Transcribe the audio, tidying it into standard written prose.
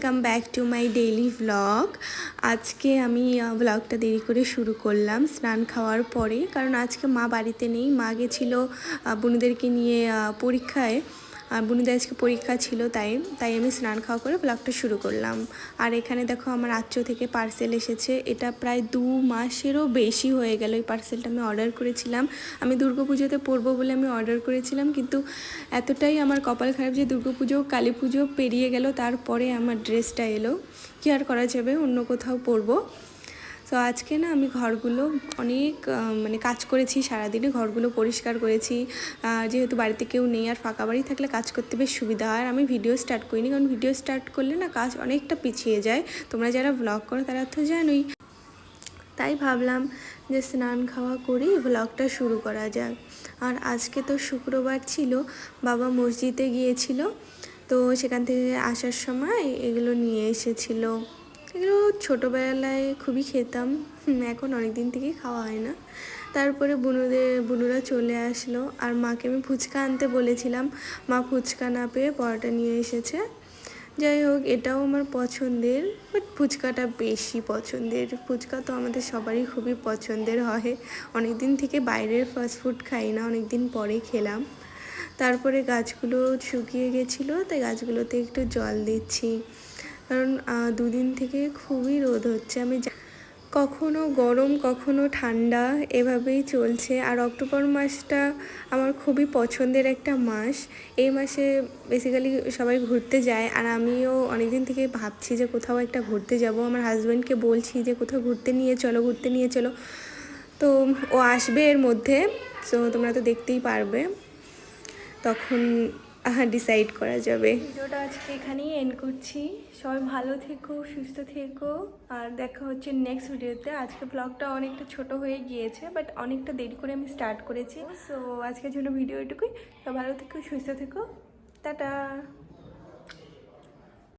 Welcome back to my daily vlog. আজকে আমি ভ্লগটা দেরি করে শুরু করলাম স্নান খাওয়ার পরে, কারণ আজকে মা বাড়িতে নেই। মা গেছিলো বুনুদেরকে নিয়ে পরীক্ষায়, আর বুনুদের আজকে পরীক্ষা ছিল, তাই আমি স্নান খাওয়া করে ব্লগটা শুরু করলাম। আর এখানে দেখো আমার আচ্চো থেকে পার্সেল এসেছে। এটা প্রায় 2 মাসেরও বেশি হয়ে গেল। এই পার্সেলটা আমি অর্ডার করেছিলাম, আমি দুর্গাপুজোতে পরবো বলে আমি অর্ডার করেছিলাম, কিন্তু এতটাই আমার কপাল খারাপ যে দুর্গাপুজো কালী পুজো পেরিয়ে গেল, তারপরে আমার ড্রেসটা এলো। কি আর করা যাবে, অন্য কোথাও পরবো। তো আজকে না আমি ঘরগুলো অনেক কাজ করেছি, সারাদিনে ঘরগুলো পরিষ্কার করেছি। যেহেতু বাড়িতে কেউ নেই, আর ফাঁকা বাড়ি থাকলে কাজ করতে বেশ সুবিধা হয়। আর আমি ভিডিও স্টার্ট করিনি, কারণ ভিডিও স্টার্ট করলে না কাজ অনেকটা পিছিয়ে যায়। তোমরা যারা ব্লগ করো তারা তো জানোই। তাই ভাবলাম যে স্নান খাওয়া করেই ব্লগটা শুরু করা যাক। আর আজকে তো শুক্রবার ছিল, বাবা মসজিদে গিয়েছিল, তো সেখান থেকে আসার সময় এগুলো নিয়ে এসেছিল। এগুলো ছোটোবেলায় খুবই খেতাম, এখন অনেক দিন থেকেই খাওয়া হয় না। তারপরে বুনুরা চলে আসলো, আর মাকে আমি ফুচকা আনতে বলেছিলাম, মা ফুচকা না পেয়ে পরোটা নিয়ে এসেছে। যাই হোক, এটাও আমার পছন্দের, বাট ফুচকাটা বেশি পছন্দের। ফুচকা তো আমাদের সবারই খুবই পছন্দের হয়। অনেক দিন থেকে বাইরের ফাস্টফুড খাই না, অনেক দিন পরে খেলাম। তারপরে গাছগুলো শুকিয়ে গেছিলো, তাই গাছগুলোতে একটু জল দিচ্ছি, কারণ 2 দিন থেকে খুবই রোদ হচ্ছে। কখনো গরম কখনো ঠান্ডা এভাবেই চলছে। আর অক্টোবর মাসটা আমার খুবই পছন্দের একটা মাস। এই মাসে বেসিক্যালি সবাই ঘুরতে যায়, আর আমিও অনেক দিন থেকে ভাবছি যে কোথাও একটা ঘুরতে যাব। আমার হাজব্যান্ডকে বলছি যে কোথাও ঘুরতে নিয়ে চলো, তো ও আসবে এর মধ্যে। তো তোমরা তো দেখতেই পারবে, তখন ডিসাইড করা যাবে। ভিডিওটা আজকে এখানেই এন্ড করছি। সবাই ভালো থেকো, সুস্থ থেকো, আর দেখা হচ্ছে নেক্সট ভিডিওতে। আজকে ব্লগটা অনেকটা ছোট হয়ে গিয়েছে, বাট অনেকটা দেরি করে আমি স্টার্ট করেছি। সো আজকের জন্য ভিডিও এটুকুই। সবাই ভালো থেকো, সুস্থ থেকো, টাটা।